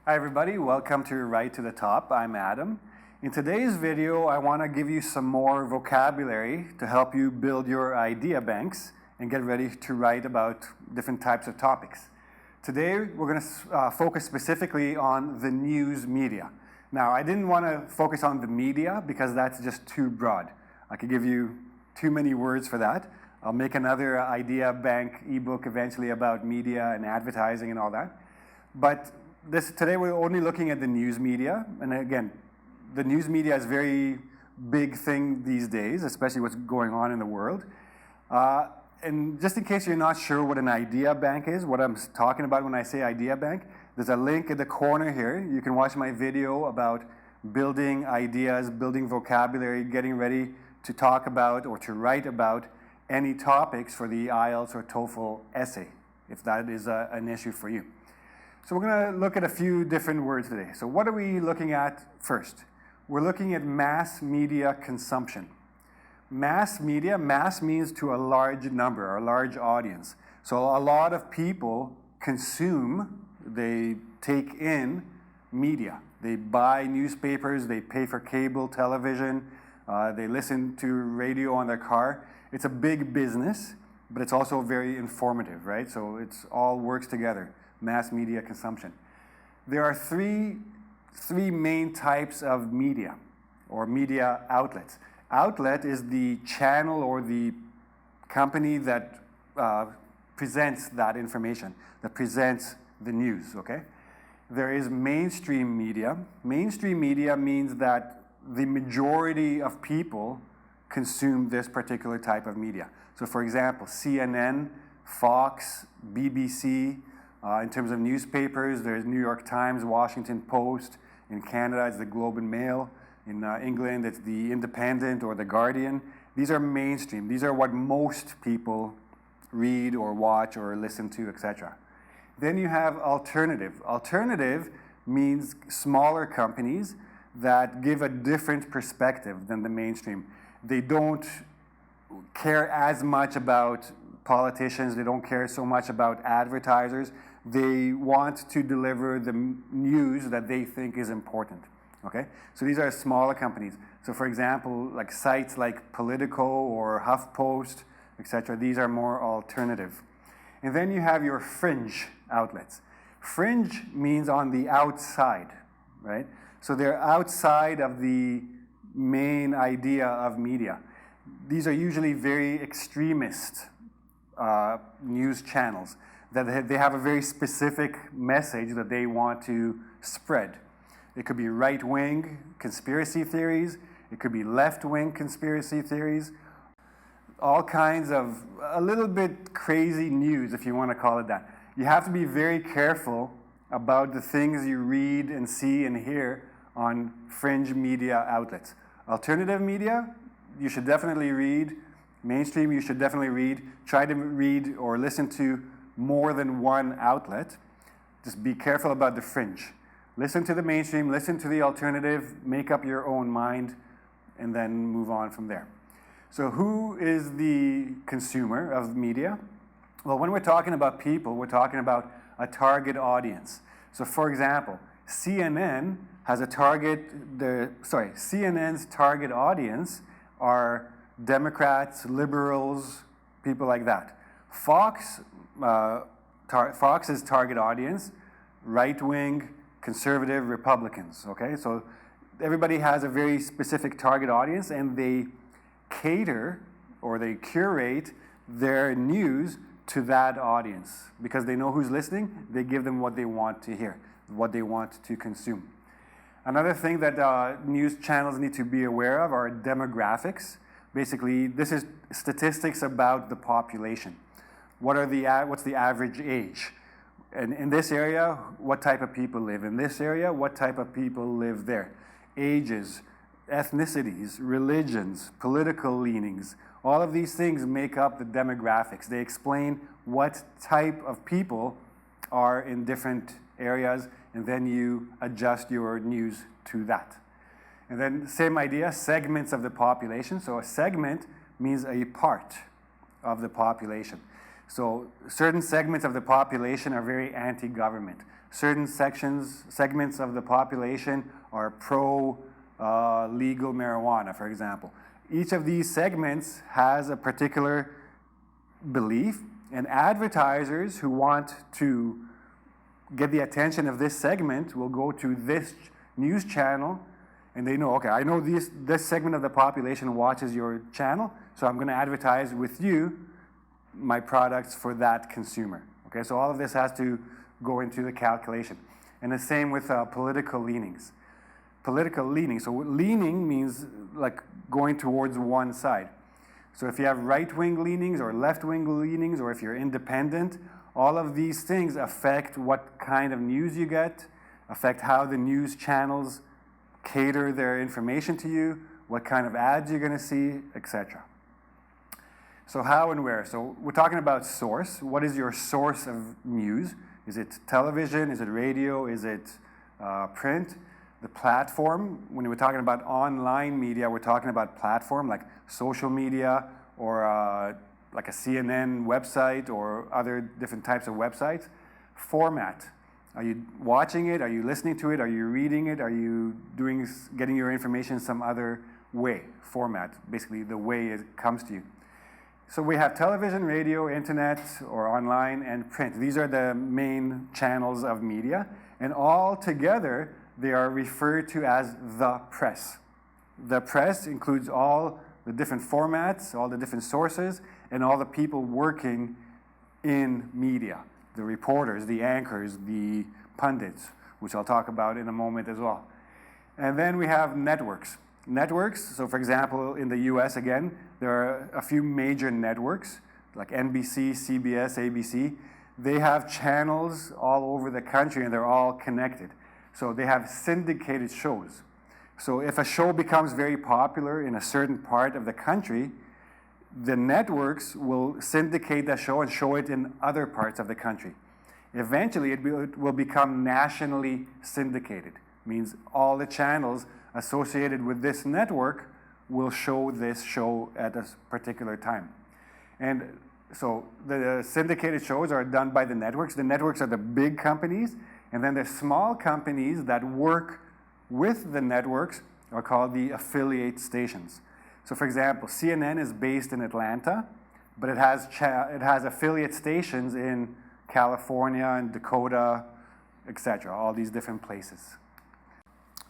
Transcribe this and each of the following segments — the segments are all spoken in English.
Hi everybody, welcome to Right to the Top. I'm Adam. In today's video, I want to give you some more vocabulary to help you build your idea banks and get ready to write about different types of topics. Today, we're going to focus specifically on the news media. Now, I didn't want to focus on the media because that's just too broad. I could give you too many words for that. I'll make another idea bank ebook eventually about media and advertising and all that. But today we're only looking at the news media, and again, the news media is a very big thing these days, especially what's going on in the world. And just in case you're not sure what an idea bank is, what I'm talking about when I say idea bank, there's a link in the corner here. You can watch my video about building ideas, building vocabulary, getting ready to talk about or to write about any topics for the IELTS or TOEFL essay, if that is an issue for you. So we're going to look at a few different words today. So what are we looking at first? We're looking at mass media consumption. Mass media, mass means to a large number, or a large audience. So a lot of people consume, they take in media. They buy newspapers, they pay for cable television, they listen to radio on their car. It's a big business, but it's also very informative, right? So it's all works together. Mass media consumption. There are three main types of media or media outlets. Outlet is the channel or the company that presents that information, that presents the news, okay? There is mainstream media. Mainstream media means that the majority of people consume this particular type of media. So for example, CNN, Fox, BBC. In terms of newspapers, there's New York Times, Washington Post. In Canada, it's the Globe and Mail. In England, it's the Independent or the Guardian. These are mainstream. These are what most people read or watch or listen to, etc. Then you have alternative. Alternative means smaller companies that give a different perspective than the mainstream. They don't care as much about politicians. They don't care so much about advertisers. They want to deliver the news that they think is important, okay? So these are smaller companies. So for example, like sites like Politico or HuffPost, etc., these are more alternative. And then you have your fringe outlets. Fringe means on the outside, right? So they're outside of the main idea of media. These are usually very extremist news channels that they have a very specific message that they want to spread. It could be right-wing conspiracy theories, it could be left-wing conspiracy theories, all kinds of a little bit crazy news, if you want to call it that. You have to be very careful about the things you read and see and hear on fringe media outlets. Alternative media, you should definitely read. Mainstream, you should definitely read. Try to read or listen to more than one outlet. Just be careful about the fringe. Listen to the mainstream, listen to the alternative, make up your own mind, and then move on from there. So who is the consumer of media? Well, when we're talking about people, we're talking about a target audience. So for example, CNN has a CNN's target audience are Democrats, liberals, people like that. Fox's target audience, right-wing, conservative Republicans, okay? So everybody has a very specific target audience and they cater or they curate their news to that audience. Because they know who's listening, they give them what they want to hear, what they want to consume. Another thing that news channels need to be aware of are demographics. Basically, this is statistics about the population. What's the average age? And in this area, what type of people live? In this area, what type of people live there? Ages, ethnicities, religions, political leanings, all of these things make up the demographics. They explain what type of people are in different areas, and then you adjust your news to that. And then same idea, segments of the population. So a segment means a part of the population. So certain segments of the population are very anti-government. certain segments of the population are pro legal marijuana, for example. Each of these segments has a particular belief, and advertisers who want to get the attention of this segment will go to this news channel, and they know, okay, I know this segment of the population watches your channel, so I'm going to advertise with you my products for that consumer. Okay, so all of this has to go into the calculation. And the same with political leanings. Political leaning. So leaning means like going towards one side. So if you have right-wing leanings or left-wing leanings, or if you're independent, all of these things affect what kind of news you get, affect how the news channels cater their information to you, what kind of ads you're going to see, etc. So how and where? So we're talking about source. What is your source of news? Is it television? Is it radio? Is it print? The platform, when we're talking about online media, we're talking about platform like social media or like a CNN website or other different types of websites. Format. Are you watching it? Are you listening to it? Are you reading it? Are you getting your information some other way? Format, basically the way it comes to you. So we have television, radio, internet, or online, and print. These are the main channels of media, and all together they are referred to as the press. The press includes all the different formats, all the different sources, and all the people working in media. The reporters, the anchors, the pundits, which I'll talk about in a moment as well. And then we have networks. Networks, so for example, in the US again, there are a few major networks, like NBC, CBS, ABC. They have channels all over the country and they're all connected. So they have syndicated shows. So if a show becomes very popular in a certain part of the country, the networks will syndicate that show and show it in other parts of the country. Eventually, it will become nationally syndicated. Means all the channels associated with this network will show this show at a particular time. And so the syndicated shows are done by the networks. The networks are the big companies, and then the small companies that work with the networks are called the affiliate stations. So for example, CNN is based in Atlanta, but it has affiliate stations in California and Dakota, etc., all these different places.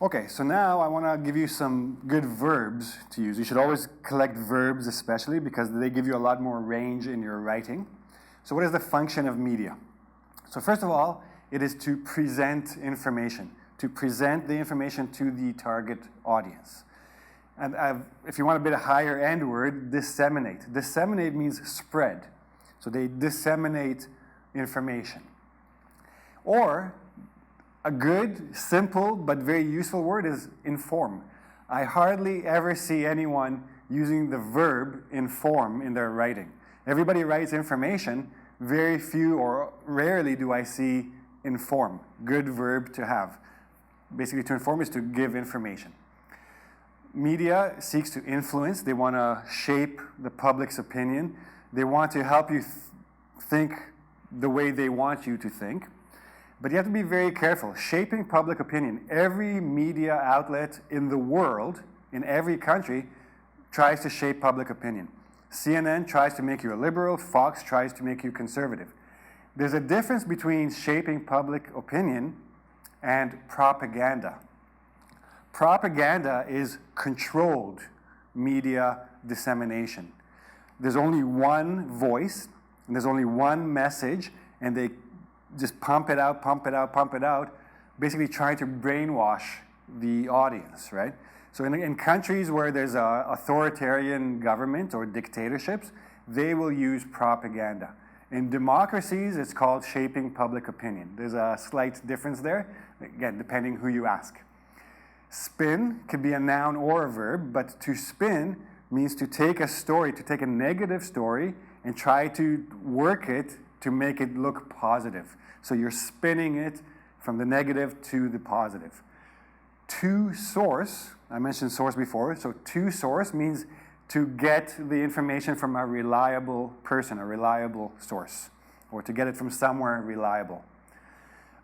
Okay, so now I want to give you some good verbs to use. You should always collect verbs especially because they give you a lot more range in your writing. So what is the function of media? So first of all, it is to present information, to present the information to the target audience. And if you want a bit of higher end word, disseminate. Disseminate means spread. So they disseminate information. Or a good, simple, but very useful word is inform. I hardly ever see anyone using the verb inform in their writing. Everybody writes information. Very few or rarely do I see inform. Good verb to have. Basically, to inform is to give information. Media seeks to influence. They want to shape the public's opinion. They want to help you think the way they want you to think. But you have to be very careful. Shaping public opinion. Every media outlet in the world, in every country, tries to shape public opinion. CNN tries to make you a liberal. Fox tries to make you conservative. There's a difference between shaping public opinion and propaganda. Propaganda is controlled media dissemination. There's only one voice, and there's only one message, and they just pump it out, pump it out, pump it out, basically trying to brainwash the audience, right? So in countries where there's an authoritarian government or dictatorships, they will use propaganda. In democracies, it's called shaping public opinion. There's a slight difference there, again, depending who you ask. Spin could be a noun or a verb, but to spin means to take a story, to take a negative story and try to work it to make it look positive. So you're spinning it from the negative to the positive. To source, I mentioned source before, so to source means to get the information from a reliable person, a reliable source, or to get it from somewhere reliable.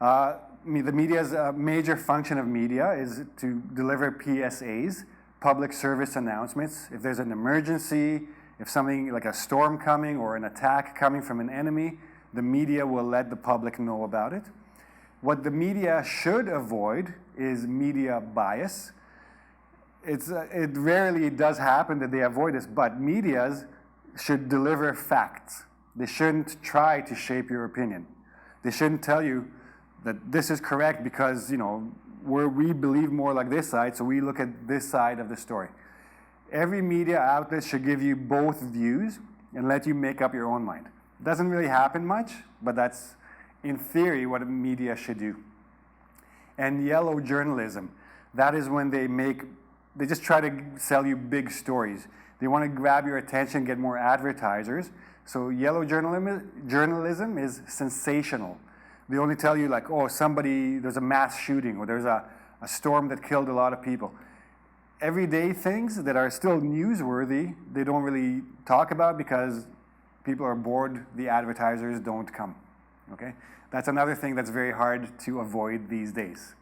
The media's major function of media is to deliver PSAs, public service announcements. If there's an emergency, if something like a storm coming or an attack coming from an enemy, the media will let the public know about it. What the media should avoid is media bias. It rarely does happen that they avoid this, but medias should deliver facts. They shouldn't try to shape your opinion. They shouldn't tell you that this is correct because, we believe more like this side, so we look at this side of the story. Every media outlet should give you both views and let you make up your own mind. It doesn't really happen much, but that's, in theory, what media should do. And yellow journalism, that is when they just try to sell you big stories. They want to grab your attention, get more advertisers. So yellow journalism is sensational. They only tell you like, oh, there's a mass shooting, or there's a storm that killed a lot of people. Everyday things that are still newsworthy, they don't really talk about because people are bored, the advertisers don't come, okay? That's another thing that's very hard to avoid these days.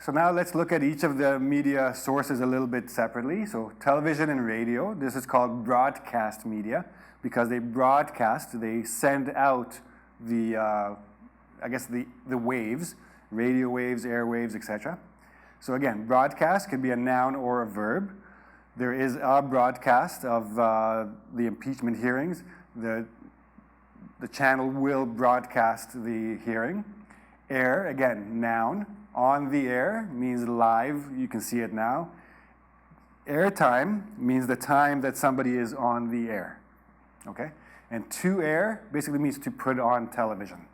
So now let's look at each of the media sources a little bit separately. So television and radio, this is called broadcast media because they broadcast, they send out the waves, radio waves, airwaves, etc. So again, broadcast can be a noun or a verb. There is a broadcast of the impeachment hearings. The channel will broadcast the hearing. Air, again, noun. On the air means live, you can see it now. Airtime means the time that somebody is on the air, okay? And to air basically means to put on television.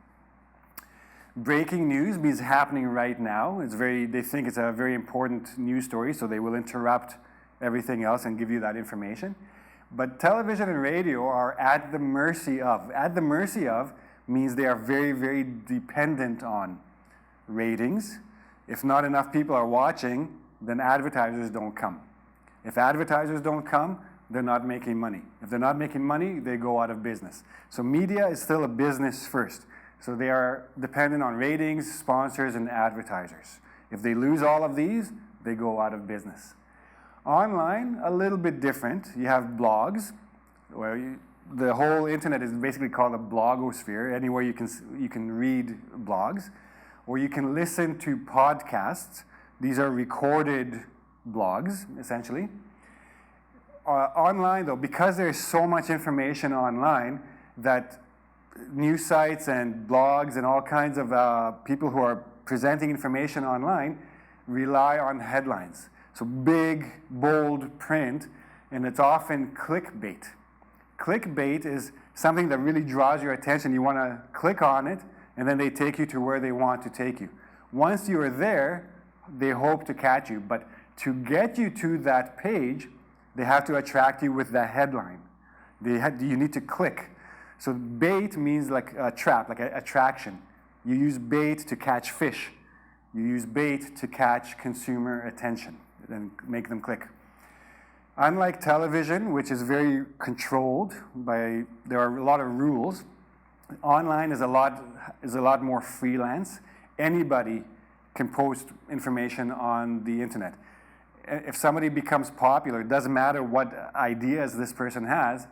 Breaking news means happening right now. They think it's a very important news story, so they will interrupt everything else and give you that information. But television and radio are at the mercy of. At the mercy of means they are very, very dependent on ratings. If not enough people are watching, then advertisers don't come. If advertisers don't come, they're not making money. If they're not making money, they go out of business. So media is still a business first. So they are dependent on ratings, sponsors, and advertisers. If they lose all of these, they go out of business. Online, a little bit different. You have blogs, where the whole internet is basically called a blogosphere. Anywhere you can read blogs. Or you can listen to podcasts. These are recorded blogs, essentially. Online, though, because there's so much information online that news sites and blogs and all kinds of people who are presenting information online rely on headlines. So big, bold print, and it's often clickbait. Clickbait is something that really draws your attention. You want to click on it, and then they take you to where they want to take you. Once you are there, they hope to catch you. But to get you to that page, they have to attract you with the headline. You need to click. So bait means like a trap, like an attraction. You use bait to catch fish. You use bait to catch consumer attention and make them click. Unlike television, which is very controlled there are a lot of rules, online is a lot more freelance. Anybody can post information on the internet. If somebody becomes popular, it doesn't matter what ideas this person has,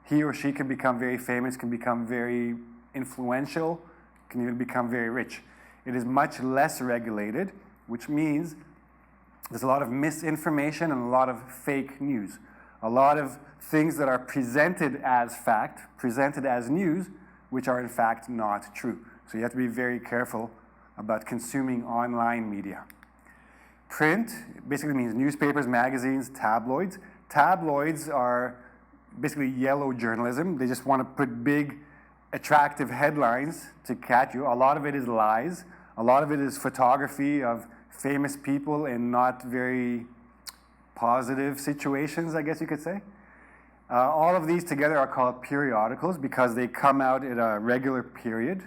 he or she can become very famous, can become very influential, can even become very rich. It is much less regulated, which means there's a lot of misinformation and a lot of fake news. A lot of things that are presented as fact, presented as news, which are in fact not true. So you have to be very careful about consuming online media. Print basically means newspapers, magazines, tabloids. Tabloids are basically yellow journalism. They just want to put big, attractive headlines to catch you. A lot of it is lies. A lot of it is photography of famous people in not very positive situations, I guess you could say. All of these together are called periodicals because they come out at a regular period,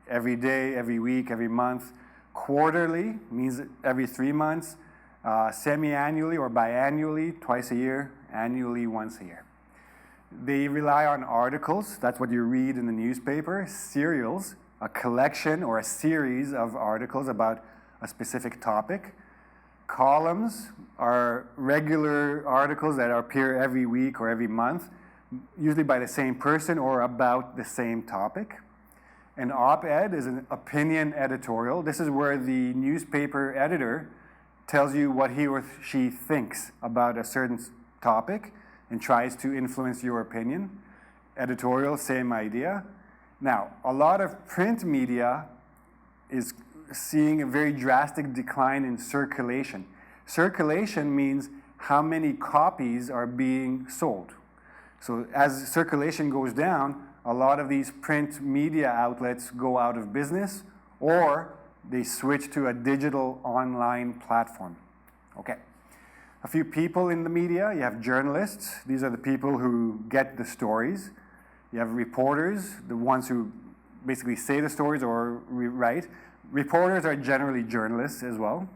every day, every week, every month. Quarterly means every 3 months, semi-annually or biannually, twice a year, annually, once a year. They rely on articles, that's what you read in the newspaper. Serials a collection or a series of articles about a specific topic. Columns are regular articles that appear every week or every month, usually by the same person or about the same topic. An op-ed is an opinion editorial. This is where the newspaper editor tells you what he or she thinks about a certain topic and tries to influence your opinion. Editorial, same idea. Now, a lot of print media is seeing a very drastic decline in circulation. Circulation means how many copies are being sold. So as circulation goes down, a lot of these print media outlets go out of business or they switch to a digital online platform. Okay. A few people in the media. You have journalists. These are the people who get the stories. You have reporters, the ones who basically say the stories or write. Reporters are generally journalists as well.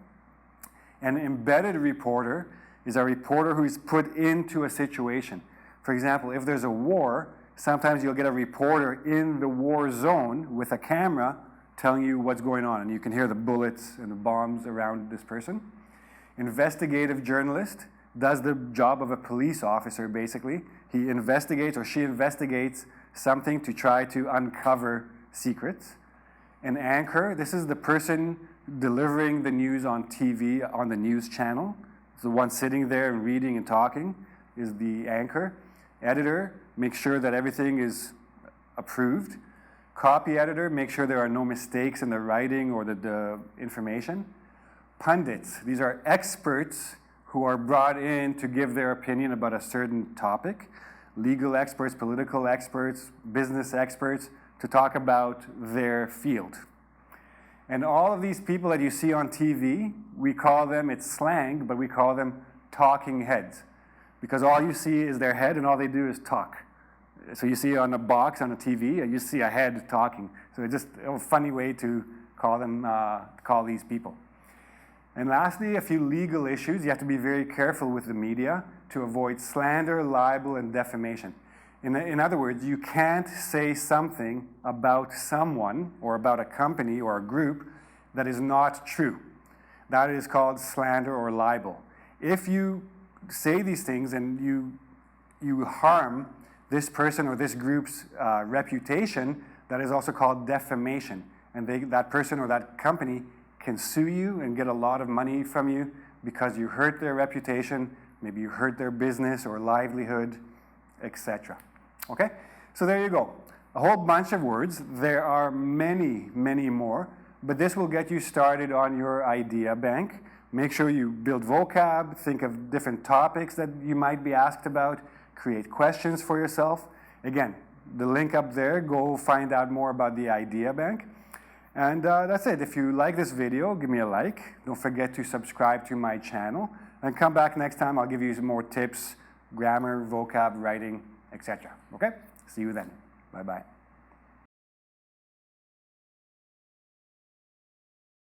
An embedded reporter is a reporter who is put into a situation. For example, if there's a war, sometimes you'll get a reporter in the war zone with a camera telling you what's going on, and you can hear the bullets and the bombs around this person. Investigative journalist does the job of a police officer, basically. He investigates or she investigates something to try to uncover secrets. An anchor, this is the person delivering the news on TV, on the news channel. The one sitting there and reading and talking is the anchor. Editor, make sure that everything is approved. Copy editor, make sure there are no mistakes in the writing or the information. Pundits, these are experts who are brought in to give their opinion about a certain topic. Legal experts, political experts, business experts, to talk about their field. And all of these people that you see on TV, we call them, it's slang, but we call them talking heads. Because all you see is their head and all they do is talk. So you see on a box on a TV, you see a head talking. So it's just a funny way to call them, call these people. And lastly, a few legal issues. You have to be very careful with the media to avoid slander, libel, and defamation. In other words, you can't say something about someone or about a company or a group that is not true. That is called slander or libel. If you say these things and you harm this person or this group's reputation, that is also called defamation. And that person or that company can sue you and get a lot of money from you because you hurt their reputation, maybe you hurt their business or livelihood, etc. Okay? So there you go. A whole bunch of words. There are many, many more, but this will get you started on your idea bank. Make sure you build vocab, think of different topics that you might be asked about, create questions for yourself. Again, the link up there, go find out more about the idea bank. And that's it. If you like this video, give me a like. Don't forget to subscribe to my channel. And come back next time. I'll give you some more tips, grammar, vocab, writing, etc. Okay? See you then. Bye-bye.